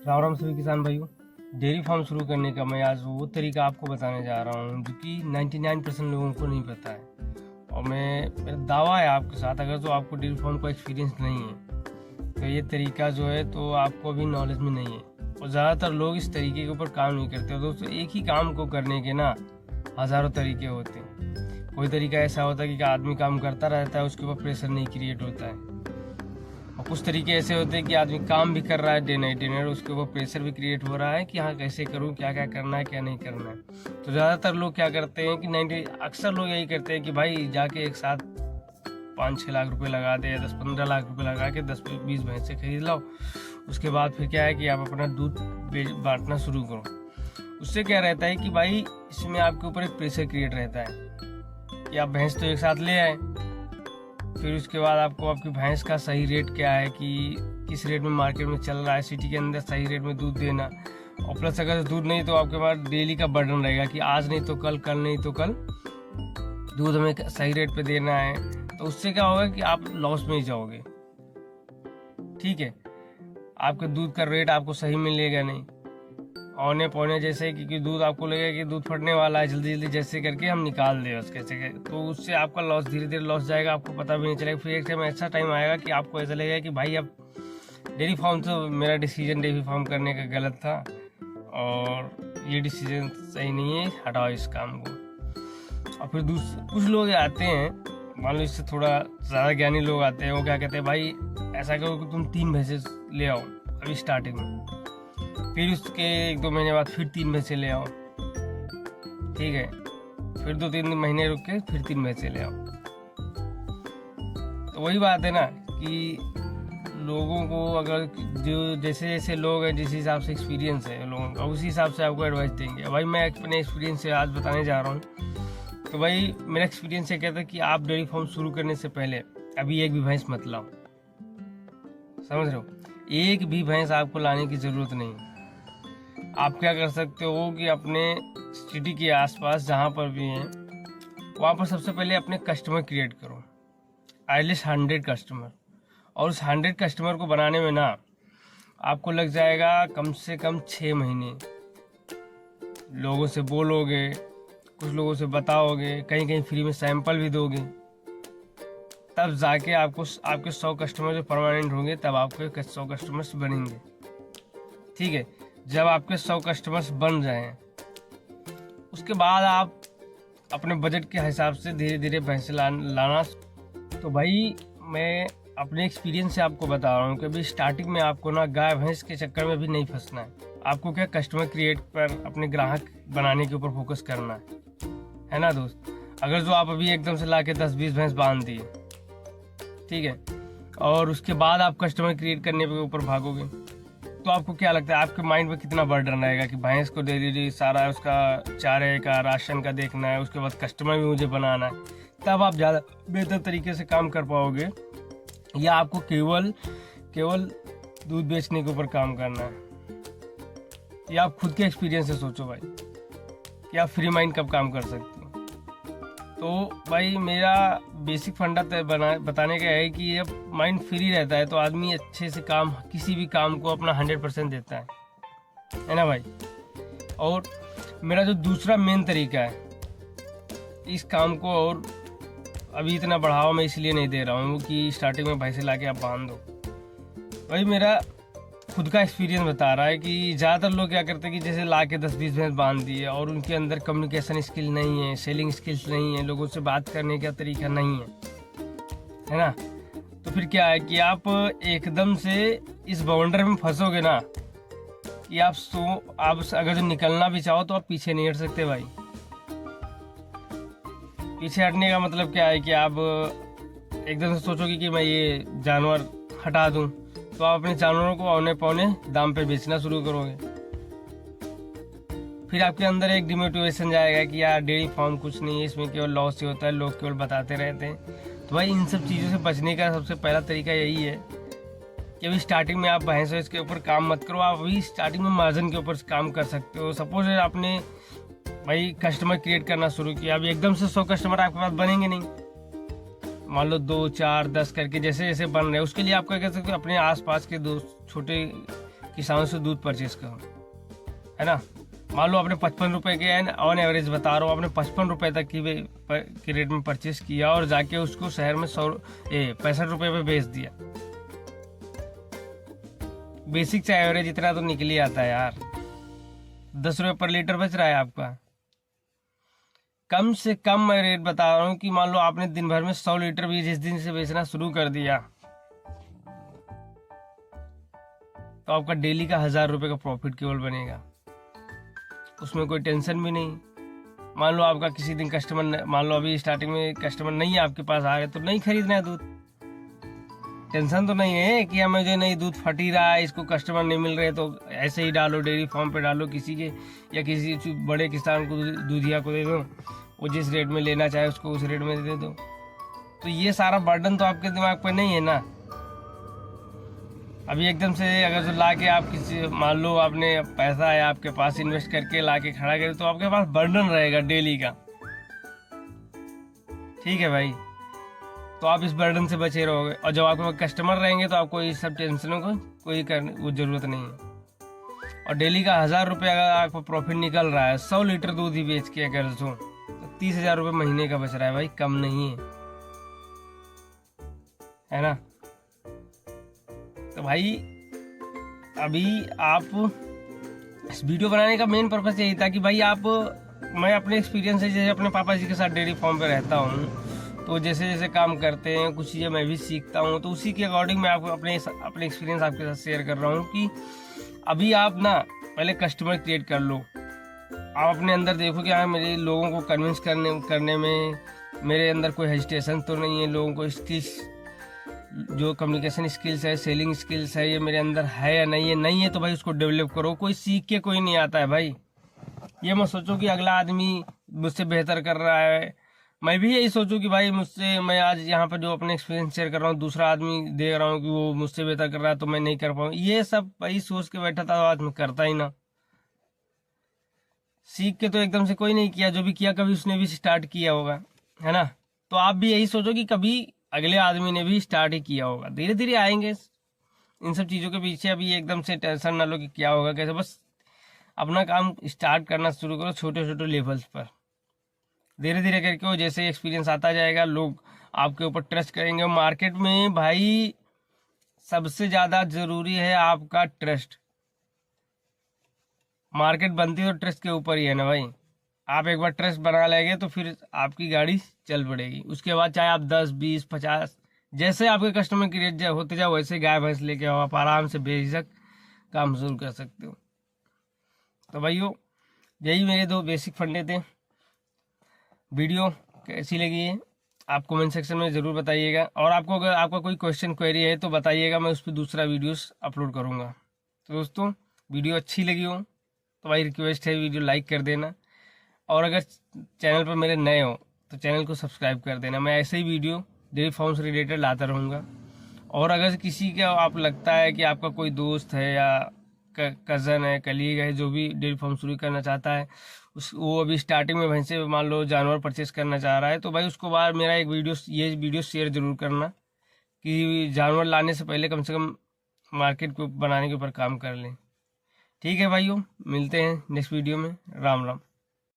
राम राम सभी किसान भाइयों। डेयरी फार्म शुरू करने का मैं आज वो तरीका आपको बताने जा रहा हूँ जो कि 99% लोगों को नहीं पता है। और मेरा दावा है आपके साथ, अगर तो आपको डेयरी फार्म का एक्सपीरियंस नहीं है तो ये तरीका जो है तो आपको अभी नॉलेज में नहीं है। और ज़्यादातर लोग इस तरीके के ऊपर काम नहीं करते। दोस्तों, एक ही काम को करने के ना हज़ारों तरीके होते हैं। कोई तरीका ऐसा होता है कि आदमी काम करता रहता है, उसके ऊपर प्रेशर नहीं क्रिएट होता है। और कुछ तरीके ऐसे होते हैं कि आदमी काम भी कर रहा है डे नाइट, उसके ऊपर प्रेशर भी क्रिएट हो रहा है कि हाँ कैसे करूँ, क्या क्या करना है क्या नहीं करना है। तो ज़्यादातर लोग क्या करते हैं कि अक्सर लोग यही करते हैं कि भाई जाके एक साथ 5-6 लाख रुपए लगा दे या 10-15 लाख रुपए लगा के 10-20 भैंसे खरीद लो। उसके बाद फिर क्या है कि आप अपना दूध बांटना शुरू करो। उससे क्या रहता है कि भाई इसमें आपके ऊपर एक प्रेशर क्रिएट रहता है कि आप भैंस तो एक साथ ले आए, फिर उसके बाद आपको आपकी भैंस का सही रेट क्या है कि किस रेट में मार्केट में चल रहा है, सिटी के अंदर सही रेट में दूध देना। और प्लस अगर दूध नहीं तो आपके पास डेली का बर्डन रहेगा कि आज नहीं तो कल, कल नहीं तो कल दूध हमें सही रेट पे देना है। तो उससे क्या होगा कि आप लॉस में ही जाओगे। ठीक है, आपके दूध का रेट आपको सही मिलेगा नहीं, औने पौने जैसे, क्योंकि दूध आपको लगेगा कि दूध फटने वाला है, जल्दी जल्दी जैसे करके हम निकाल दें बस कैसे, तो उससे आपका लॉस धीरे धीरे लॉस जाएगा, आपको पता भी नहीं चलेगा। फिर एक टाइम ऐसा टाइम आएगा कि आपको ऐसा लगेगा कि भाई अब डेयरी फार्म तो मेरा डिसीजन डेयरी फार्म करने का गलत था और ये डिसीजन सही नहीं है, हटाओ इस काम को। और फिर कुछ लोग आते हैं, मान लो इससे थोड़ा ज़्यादा ज्ञानी लोग आते हैं, वो क्या कहते हैं भाई ऐसा करो कि तुम 3 भैंसे ले आओ अभी स्टार्टिंग में, फिर उसके 1-2 महीने बाद फिर 3 भैंसे ले आओ। ठीक है, फिर 2-3 महीने रुक के फिर 3 भैंसे ले आओ। तो वही बात है ना कि लोगों को अगर जो जैसे जैसे लोग हैं, जिस हिसाब से एक्सपीरियंस है लोगों का, उसी हिसाब से आपको एडवाइस देंगे। भाई मैं अपने एक्सपीरियंस से आज बताने जा रहा हूँ। तो भाई मेरा एक्सपीरियंस ये कहता है कि आप डेयरी फार्म शुरू करने से पहले अभी एक भी भैंस मत लाओ। समझ रहे हो, एक भी भैंस आपको लाने की ज़रूरत नहीं। आप क्या कर सकते हो कि अपने सिटी के आसपास जहाँ पर भी हैं वहाँ पर सबसे पहले अपने कस्टमर क्रिएट करो, एटलीस्ट 100 कस्टमर। और उस 100 कस्टमर को बनाने में ना आपको लग जाएगा कम से कम 6 महीने। लोगों से बोलोगे, कुछ लोगों से बताओगे, कहीं कहीं फ्री में सैंपल भी दोगे, तब जाके आपको आपके 100 कस्टमर जो परमानेंट होंगे, तब आपके 100 कस्टमर्स बनेंगे। ठीक है, जब आपके 100 कस्टमर्स बन जाएं उसके बाद आप अपने बजट के हिसाब से धीरे धीरे भैंसे लाना। तो भाई मैं अपने एक्सपीरियंस से आपको बता रहा हूँ कि अभी स्टार्टिंग में आपको ना गाय भैंस के चक्कर में भी नहीं फंसना है। आपको क्या कस्टमर क्रिएट पर, अपने ग्राहक बनाने के ऊपर फोकस करना है ना दोस्त। अगर जो आप अभी एकदम से ला के 10-20 भैंस बांध दिए, ठीक है, और उसके बाद आप कस्टमर क्रिएट करने के ऊपर भागोगे, तो आपको क्या लगता है आपके माइंड में कितना बर्डन रहेगा कि भैंस को दे दीजिए, सारा उसका चारे का, राशन का देखना है, उसके बाद कस्टमर भी मुझे बनाना है। तब आप ज़्यादा बेहतर तरीके से काम कर पाओगे, या आपको केवल दूध बेचने के ऊपर काम करना है। या आप खुद के एक्सपीरियंस से सोचो भाई कि आप फ्री माइंड कब काम कर सकते हो। तो भाई मेरा बेसिक फंडा बताने का है कि ये माइंड फ्री रहता है तो आदमी अच्छे से काम, किसी भी काम को अपना 100% देता है ना भाई। और मेरा जो दूसरा मेन तरीका है इस काम को, और अभी इतना बढ़ावा मैं इसलिए नहीं दे रहा हूँ कि स्टार्टिंग में भैंसे ला के आप बांध दो। भाई मेरा खुद का एक्सपीरियंस बता रहा है कि ज़्यादातर लोग क्या करते हैं कि जैसे ला के 10-20 भैंस बांध दिए और उनके अंदर कम्युनिकेशन स्किल नहीं है, सेलिंग स्किल्स नहीं है, लोगों से बात करने का तरीका नहीं है ना। तो फिर क्या है कि आप एकदम से इस बाउंडर में फंसोगे ना कि आप अगर जो निकलना भी चाहो तो आप पीछे नहीं हट सकते भाई। पीछे हटने का मतलब क्या है कि आप एकदम से सोचोगे कि मैं ये जानवर हटा दूं, तो आप अपने जानवरों को औने पौने दाम पे बेचना शुरू करोगे। फिर आपके अंदर एक डिमोटिवेशन जाएगा कि यार डेयरी फार्म कुछ नहीं है, इसमें केवल लॉस ही होता है, लोग केवल बताते रहते हैं। तो भाई इन सब चीज़ों से बचने का सबसे पहला तरीका यही है कि अभी स्टार्टिंग में आप भैंस के ऊपर काम मत करो। आप अभी स्टार्टिंग में मार्जिन के ऊपर काम कर सकते हो। सपोज आपने भाई कस्टमर क्रिएट करना शुरू किया, अभी एकदम से 100 कस्टमर आपके पास बनेंगे नहीं, मान लो 2, 4, 10 करके जैसे जैसे बन रहे हैं, उसके लिए आप क्या कर सकते हो, अपने आसपास के दोस्त छोटे किसानों से दूध परचेज करो, है ना। मान लो आपने 55 रुपये के ऑन एवरेज बता रहा हूँ, आपने 55 रुपये तक की रेट में परचेज किया और जाके उसको शहर में 65 रुपये पे बेच दिया। बेसिक से एवरेज इतना तो निकल ही आता है यार, 10 रुपये पर लीटर बच रहा है आपका। कम से कम मैं रेट बता रहा हूँ कि मान लो आपने दिन भर में 100 लीटर भी जिस दिन से बेचना शुरू कर दिया तो आपका डेली का 1000 रुपये का प्रॉफिट केवल बनेगा, उसमें कोई टेंशन भी नहीं। मान लो आपका किसी दिन कस्टमर, मान लो अभी स्टार्टिंग में कस्टमर नहीं है आपके पास आ गए तो नहीं खरीदना है दूध, टेंशन तो नहीं है कि मुझे नहीं दूध फट ही रहा है, इसको कस्टमर नहीं मिल रहे तो ऐसे ही डालो, डेयरी फार्म पे डालो किसी के, या किसी बड़े किसान को, दूधिया को दे दो, वो जिस रेट में लेना चाहे उसको उस रेट में दे दो। तो ये सारा बर्डन तो आपके दिमाग पर नहीं है ना। अभी एकदम से अगर जो ला के आप किसी, मान लो आपने पैसा है आपके पास, इन्वेस्ट करके ला के खड़ा करे तो आपके पास बर्डन रहेगा डेली का, ठीक है भाई। तो आप इस बर्डन से बचे रहोगे, और जब आपके पास कस्टमर रहेंगे तो आपको इस सब टेंशनों को कोई करने वो जरूरत नहीं है। और डेली का 1000 रुपये अगर आपको प्रॉफिट निकल रहा है 100 लीटर दूध ही बेच के अगर तो 30,000 रुपये महीने का बच रहा है भाई, कम नहीं है ना। तो भाई अभी आप, इस वीडियो बनाने का मेन पर्पस यही था कि भाई मैं अपने एक्सपीरियंस से, जैसे अपने पापा जी के साथ डेयरी फार्म पे रहता हूँ तो जैसे जैसे काम करते हैं कुछ चीज़ें मैं भी सीखता हूँ, तो उसी के अकॉर्डिंग मैं आपको अपने एक्सपीरियंस आपके साथ शेयर कर रहा हूँ कि अभी आप ना पहले कस्टमर क्रिएट कर लो। आप अपने अंदर देखो कि हाँ मेरे लोगों को कन्विंस करने में मेरे अंदर कोई हेजिटेशन तो नहीं है, लोगों को स्किल्स, जो कम्युनिकेशन स्किल्स है, सेलिंग स्किल्स है, ये मेरे अंदर है या नहीं है तो भाई उसको डेवलप करो। कोई सीख के कोई नहीं आता है भाई, ये मत सोचो कि अगला आदमी मुझसे बेहतर कर रहा है। मैं भी यही सोचूं कि भाई मैं आज यहाँ पर जो अपने एक्सपीरियंस शेयर कर रहा हूँ दूसरा आदमी देख रहा हूँ कि वो मुझसे बेहतर कर रहा है तो मैं नहीं कर पाऊँ, ये सब भाई सोच के बैठा था आज मैं करता ही ना। सीख के तो एकदम से कोई नहीं किया, जो भी किया कभी उसने भी स्टार्ट किया होगा, है ना। तो आप भी यही सोचो कि कभी अगले आदमी ने भी स्टार्ट ही किया होगा, धीरे धीरे आएंगे इन सब चीज़ों के पीछे। अभी एकदम से टेंशन ना लो कि क्या होगा कैसे, बस अपना काम स्टार्ट करना शुरू करो छोटे छोटे लेवल्स पर, धीरे धीरे करके वो जैसे एक्सपीरियंस आता जाएगा लोग आपके ऊपर ट्रस्ट करेंगे। मार्केट में भाई सबसे ज़्यादा ज़रूरी है आपका ट्रस्ट, मार्केट बनती है तो ट्रस्ट के ऊपर ही है ना भाई। आप एक बार ट्रस्ट बना लेंगे तो फिर आपकी गाड़ी चल पड़ेगी, उसके बाद चाहे आप 10, 20, 50 जैसे आपके कस्टमर क्रिएट होते जाओ वैसे गाय भैंस लेके आओ, आप आराम से बेझिझक काम शुरू कर सकते हो। तो भाइयों यही मेरे 2 बेसिक फंडे थे। वीडियो कैसी लगी है आप कमेंट सेक्शन में ज़रूर बताइएगा, और आपको अगर आपका कोई क्वेश्चन क्वेरी है तो बताइएगा, मैं उस पर दूसरा वीडियोस अपलोड करूँगा। तो दोस्तों वीडियो अच्छी लगी हो तो भाई रिक्वेस्ट है वीडियो लाइक कर देना, और अगर चैनल पर मेरे नए हो तो चैनल को सब्सक्राइब कर देना। मैं ऐसे ही वीडियो डेयरी फार्म से रिलेटेड लाता रहूँगा। और अगर किसी का आप लगता है कि आपका कोई दोस्त है या कज़न है, कलीग है जो भी डेयरी फार्म शुरू करना चाहता है, वो अभी स्टार्टिंग में भैंसे मान लो जानवर परचेस करना चाह रहा है तो भाई उसको बाद मेरा ये वीडियो शेयर जरूर करना कि जानवर लाने से पहले कम से कम मार्केट को बनाने के ऊपर काम कर लें। ठीक है भाइयों, मिलते हैं नेक्स्ट वीडियो में। राम राम।